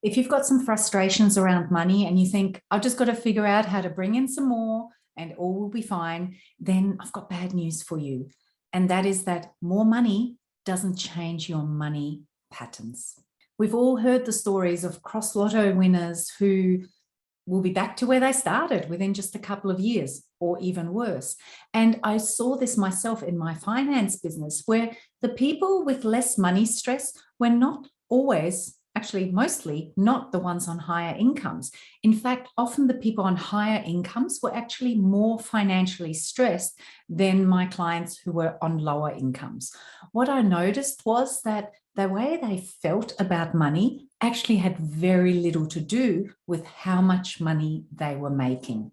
If you've got some frustrations around money and you think, I've just got to figure out how to bring in some more and all will be fine, then I've got bad news for you. And that is that more money doesn't change your money patterns. We've all heard the stories of cross lotto winners who will be back to where they started within just a couple of years, or even worse. And I saw this myself in my finance business, where the people with less money stress were not always, actually mostly, not the ones on higher incomes. In fact, often the people on higher incomes were actually more financially stressed than my clients who were on lower incomes. What I noticed was that the way they felt about money actually had very little to do with how much money they were making.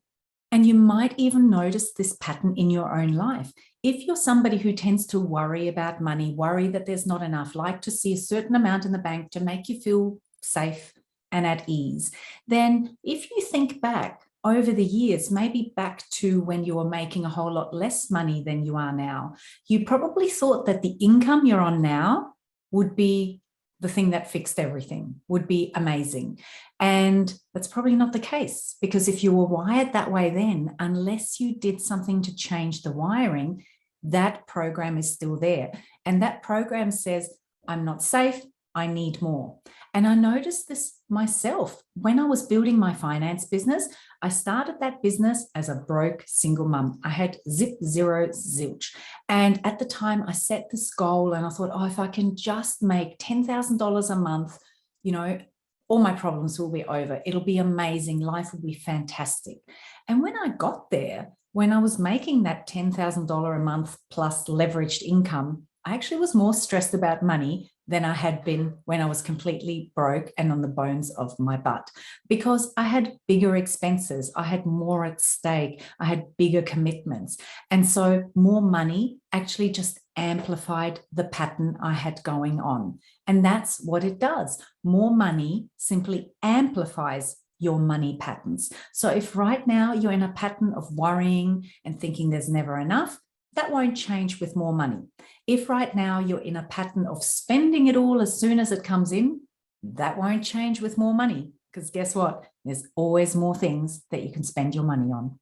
And you might even notice this pattern in your own life. If you're somebody who tends to worry about money, worry that there's not enough, like to see a certain amount in the bank to make you feel safe and at ease, then if you think back over the years, maybe back to when you were making a whole lot less money than you are now, you probably thought that the income you're on now would be the thing that fixed everything, would be amazing. And that's probably not the case, because if you were wired that way then, unless you did something to change the wiring, that program is still there. And that program says, I'm not safe, I need more. And I noticed this myself when I was building my finance business. I started that business as a broke single mum. I had zero zilch. And at the time I set this goal and I thought, oh, if I can just make $10,000 a month, you know, all my problems will be over. It'll be amazing. Life will be fantastic. And when I got there, when I was making that $10,000 a month plus leveraged income, I actually was more stressed about money than I had been when I was completely broke and on the bones of my butt, because I had bigger expenses. I had more at stake. I had bigger commitments. And so more money actually just amplified the pattern I had going on. And that's what it does. More money simply amplifies your money patterns. So if right now you're in a pattern of worrying and thinking there's never enough, that won't change with more money. If right now you're in a pattern of spending it all as soon as it comes in, that won't change with more money, because guess what? There's always more things that you can spend your money on.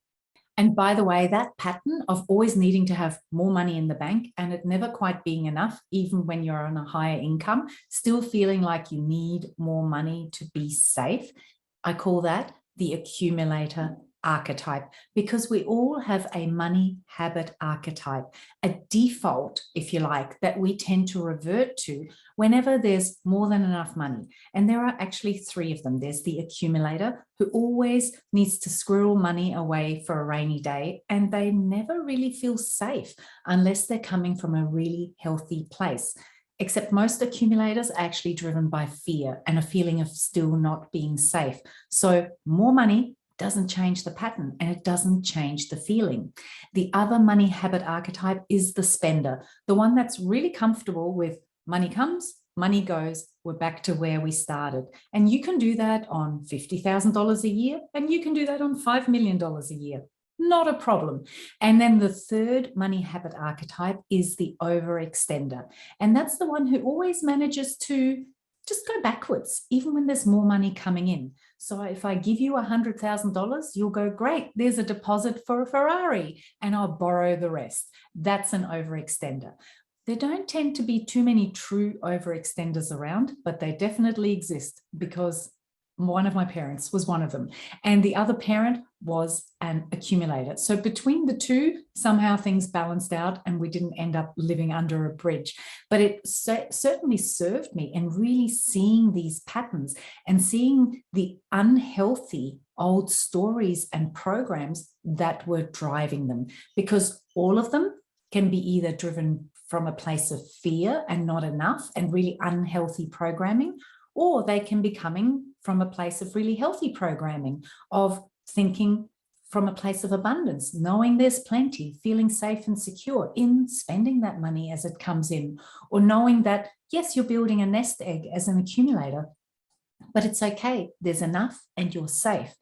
And by the way, that pattern of always needing to have more money in the bank and it never quite being enough, even when you're on a higher income, still feeling like you need more money to be safe, I call that the accumulator archetype, because we all have a money habit archetype, a default, if you like, that we tend to revert to whenever there's more than enough money. And there are actually three of them. There's the accumulator, who always needs to squirrel money away for a rainy day, and they never really feel safe unless they're coming from a really healthy place. Except most accumulators are actually driven by fear and a feeling of still not being safe. So more money doesn't change the pattern and it doesn't change the feeling. The other money habit archetype is the spender, the one that's really comfortable with money comes, money goes, we're back to where we started. And you can do that on $50,000 a year, and you can do that on $5 million a year. Not a problem. And then the third money habit archetype is the overextender. And that's the one who always manages to just go backwards, even when there's more money coming in. So if I give you $100,000, you'll go, great, there's a deposit for a Ferrari, and I'll borrow the rest. That's an overextender. There don't tend to be too many true overextenders around, but they definitely exist, because one of my parents was one of them, and the other parent was an accumulator. So between the two, somehow things balanced out and we didn't end up living under a bridge. But it certainly served me in really seeing these patterns and seeing the unhealthy old stories and programs that were driving them, because all of them can be either driven from a place of fear and not enough and really unhealthy programming, or they can be coming from a place of really healthy programming, of thinking from a place of abundance, knowing there's plenty, feeling safe and secure in spending that money as it comes in, or knowing that, yes, you're building a nest egg as an accumulator, but it's okay, there's enough and you're safe.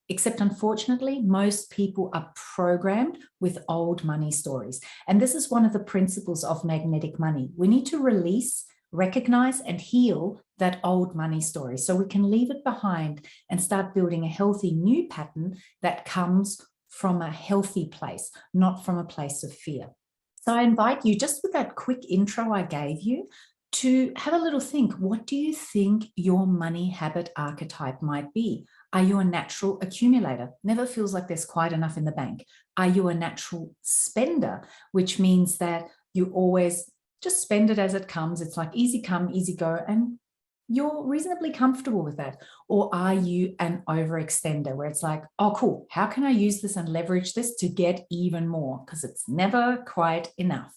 Except unfortunately, most people are programmed with old money stories. And this is one of the principles of magnetic money. We need to release, recognize and heal that old money story so we can leave it behind and start building a healthy new pattern that comes from a healthy place, not from a place of fear. So I invite you, just with that quick intro I gave you, to have a little think. What do you think your money habit archetype might be? Are you a natural accumulator? Never feels like there's quite enough in the bank. Are you a natural spender, which means that you always just spend it as it comes? It's like easy come, easy go, and you're reasonably comfortable with that. Or are you an overextender, where it's like, oh, cool, how can I use this and leverage this to get even more? Because it's never quite enough.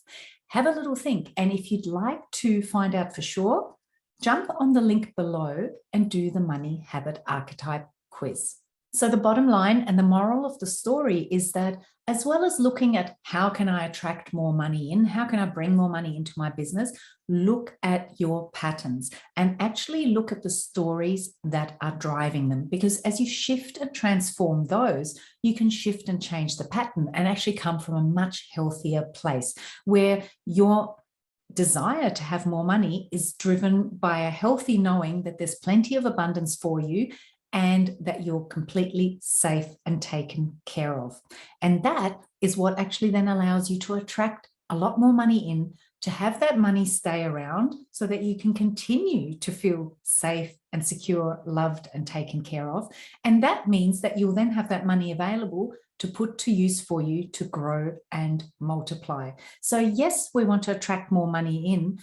Have a little think. And if you'd like to find out for sure, jump on the link below and do the money habit archetype quiz. So the bottom line and the moral of the story is that, as well as looking at how can I attract more money in, how can I bring more money into my business, look at your patterns and actually look at the stories that are driving them. Because as you shift and transform those, you can shift and change the pattern and actually come from a much healthier place where your desire to have more money is driven by a healthy knowing that there's plenty of abundance for you and that you're completely safe and taken care of. And that is what actually then allows you to attract a lot more money in, to have that money stay around so that you can continue to feel safe and secure, loved and taken care of. And that means that you'll then have that money available to put to use for you to grow and multiply. So yes, we want to attract more money in,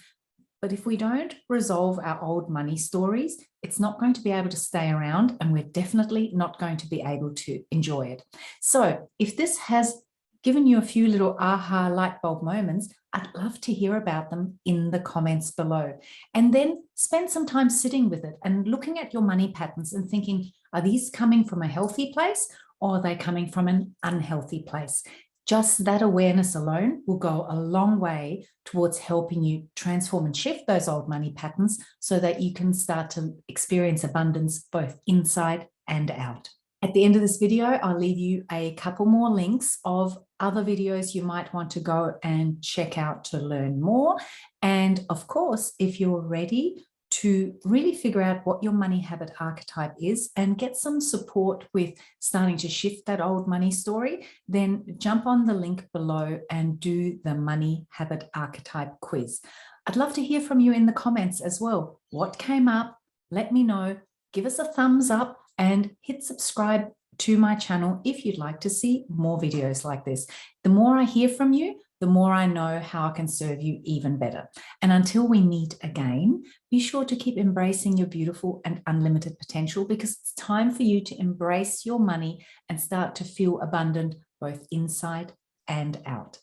but if we don't resolve our old money stories, it's not going to be able to stay around, and we're definitely not going to be able to enjoy it. So if this has given you a few little aha light bulb moments, I'd love to hear about them in the comments below. And then spend some time sitting with it and looking at your money patterns and thinking, are these coming from a healthy place or are they coming from an unhealthy place? Just that awareness alone will go a long way towards helping you transform and shift those old money patterns so that you can start to experience abundance both inside and out. At the end of this video, I'll leave you a couple more links of other videos you might want to go and check out to learn more. And of course, if you're ready to really figure out what your money habit archetype is and get some support with starting to shift that old money story, then jump on the link below and do the money habit archetype quiz. I'd love to hear from you in the comments as well. What came up? Let me know. Give us a thumbs up and hit subscribe to my channel if you'd like to see more videos like this. The more I hear from you, the more I know how I can serve you even better. And until we meet again, be sure to keep embracing your beautiful and unlimited potential, because it's time for you to embrace your money and start to feel abundant both inside and out.